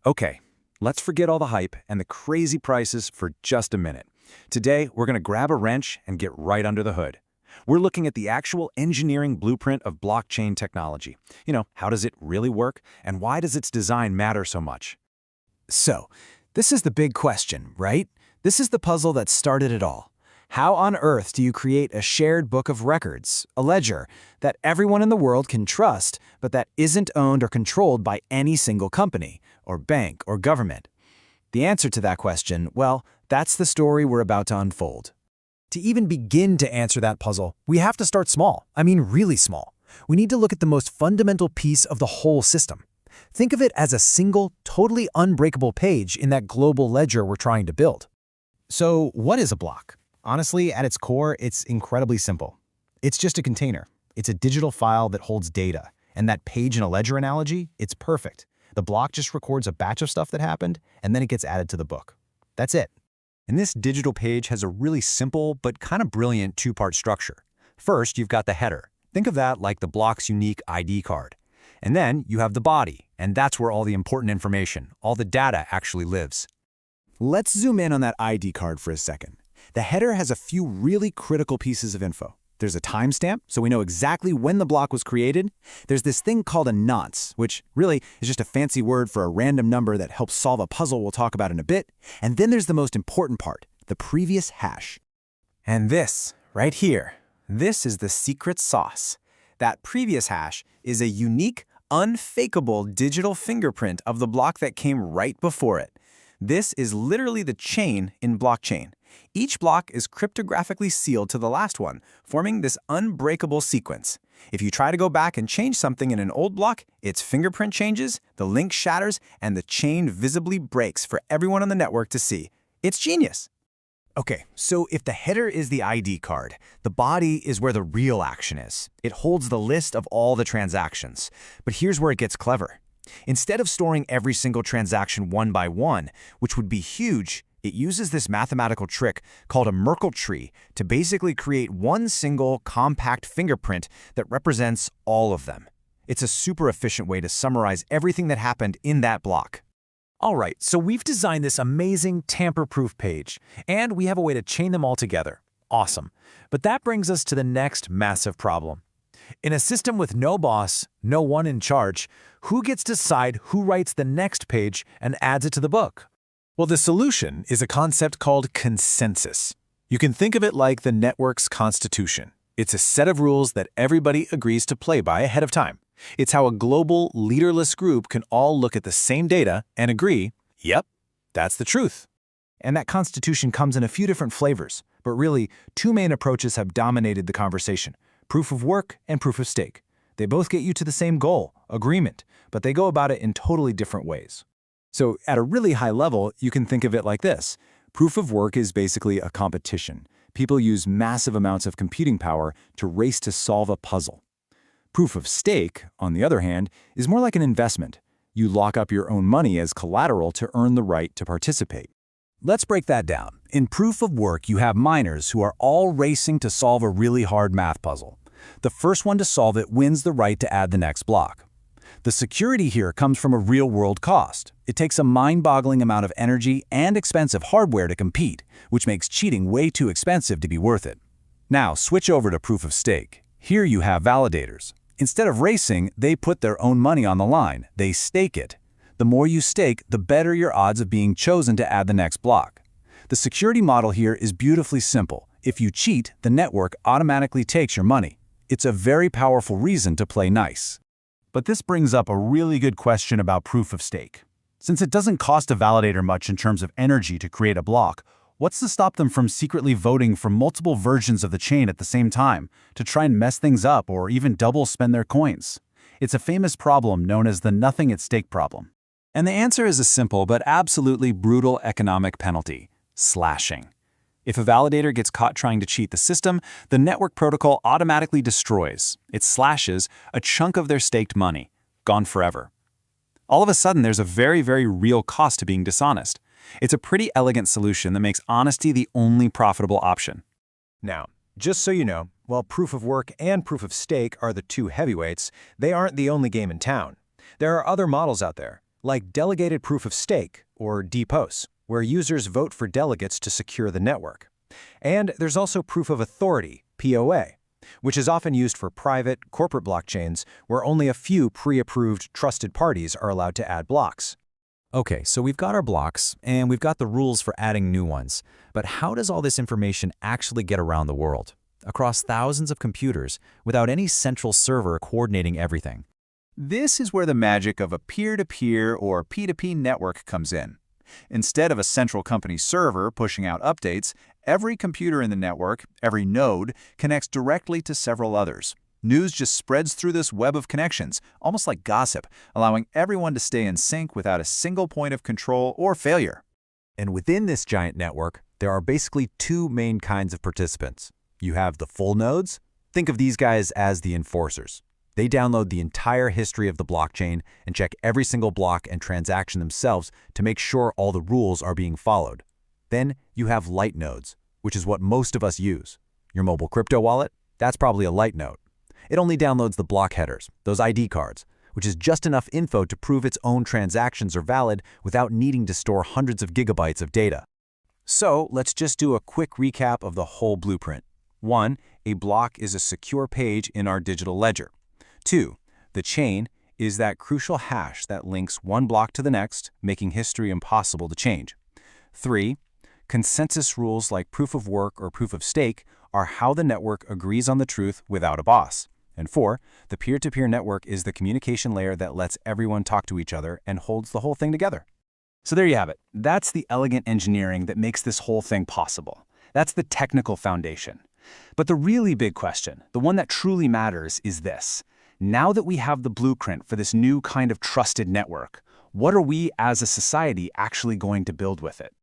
Okay, let's forget all the hype and the crazy prices for just a minute. Today, we're going to grab a wrench and get right under the hood. We're looking at the actual engineering blueprint of blockchain technology. How does it really work, and why does its design matter so much? So, this is the big question, right? This is the puzzle that started it all. How on earth do you create a shared book of records, a ledger, that everyone in the world can trust, but that isn't owned or controlled by any single company, or bank, or government? The answer to that question, well, that's the story we're about to unfold. To even begin to answer that puzzle, we have to start small. I mean, really small. We need to look at the most fundamental piece of the whole system. Think of it as a single, totally unbreakable page in that global ledger we're trying to build. So, what is a block? Honestly, at its core, it's incredibly simple. It's just a container. It's a digital file that holds data. And that page in a ledger analogy, it's perfect. The block just records a batch of stuff that happened, and then it gets added to the book. That's it. And this digital page has a really simple but kind of brilliant two-part structure. First, you've got the header. Think of that like the block's unique ID card. And then you have the body, and that's where all the important information, all the data actually lives. Let's zoom in on that ID card for a second. The header has a few really critical pieces of info. There's a timestamp, so we know exactly when the block was created. There's this thing called a nonce, which really is just a fancy word for a random number that helps solve a puzzle we'll talk about in a bit. And then there's the most important part, the previous hash. And this, right here, this is the secret sauce. That previous hash is a unique, unfakeable digital fingerprint of the block that came right before it. This is literally the chain in blockchain. Each block is cryptographically sealed to the last one, forming this unbreakable sequence. If you try to go back and change something in an old block, its fingerprint changes, the link shatters, and the chain visibly breaks for everyone on the network to see. It's genius. Okay, so if the header is the ID card, the body is where the real action is. It holds the list of all the transactions. But here's where it gets clever. Instead of storing every single transaction one by one, which would be huge, it uses this mathematical trick called a Merkle tree to basically create one single compact fingerprint that represents all of them. It's a super efficient way to summarize everything that happened in that block. All right, so we've designed this amazing tamper-proof page, and we have a way to chain them all together. Awesome. But that brings us to the next massive problem. In a system with no boss, no one in charge, who gets to decide who writes the next page and adds it to the book? Well, the solution is a concept called consensus. You can think of it like the network's constitution. It's a set of rules that everybody agrees to play by ahead of time. It's how a global, leaderless group can all look at the same data and agree, yep, that's the truth. And that constitution comes in a few different flavors, but really, two main approaches have dominated the conversation: proof of work and proof of stake. They both get you to the same goal, agreement, but they go about it in totally different ways. So at a really high level, you can think of it like this. Proof of work is basically a competition. People use massive amounts of computing power to race to solve a puzzle. Proof of stake, on the other hand, is more like an investment. You lock up your own money as collateral to earn the right to participate. Let's break that down. In proof of work, you have miners who are all racing to solve a really hard math puzzle. The first one to solve it wins the right to add the next block. The security here comes from a real-world cost. It takes a mind-boggling amount of energy and expensive hardware to compete, which makes cheating way too expensive to be worth it. Now, switch over to proof of stake. Here you have validators. Instead of racing, they put their own money on the line. They stake it. The more you stake, the better your odds of being chosen to add the next block. The security model here is beautifully simple. If you cheat, the network automatically takes your money. It's a very powerful reason to play nice. But this brings up a really good question about proof of stake. Since it doesn't cost a validator much in terms of energy to create a block, what's to stop them from secretly voting for multiple versions of the chain at the same time to try and mess things up or even double spend their coins? It's a famous problem known as the nothing at stake problem. And the answer is a simple but absolutely brutal economic penalty: slashing. If a validator gets caught trying to cheat the system, the network protocol automatically destroys. It slashes a chunk of their staked money, gone forever. All of a sudden, there's a very, very real cost to being dishonest. It's a pretty elegant solution that makes honesty the only profitable option. Now, just so you know, while proof of work and proof of stake are the two heavyweights, they aren't the only game in town. There are other models out there. like delegated proof of stake, or DPoS, where users vote for delegates to secure the network. And there's also proof of authority, POA, which is often used for private, corporate blockchains where only a few pre-approved trusted parties are allowed to add blocks. Okay, so we've got our blocks, and we've got the rules for adding new ones. But how does all this information actually get around the world, across thousands of computers, without any central server coordinating everything? This is where the magic of a peer-to-peer or P2P network comes in. Instead of a central company server pushing out updates, every computer in the network, every node, connects directly to several others. News just spreads through this web of connections, almost like gossip, allowing everyone to stay in sync without a single point of control or failure. And within this giant network, there are basically two main kinds of participants. You have the full nodes. Think of these guys as the enforcers. They download the entire history of the blockchain and check every single block and transaction themselves to make sure all the rules are being followed. Then you have light nodes, which is what most of us use. Your mobile crypto wallet? That's probably a light node. It only downloads the block headers, those ID cards, which is just enough info to prove its own transactions are valid without needing to store hundreds of gigabytes of data. So let's just do a quick recap of the whole blueprint. 1. A block is a secure page in our digital ledger. 2. The chain is that crucial hash that links one block to the next, making history impossible to change. 3. Consensus rules like proof of work or proof of stake are how the network agrees on the truth without a boss. And 4. The peer-to-peer network is the communication layer that lets everyone talk to each other and holds the whole thing together. So there you have it. That's the elegant engineering that makes this whole thing possible. That's the technical foundation. But the really big question, the one that truly matters, is this. Now that we have the blueprint for this new kind of trusted network, what are we as a society actually going to build with it?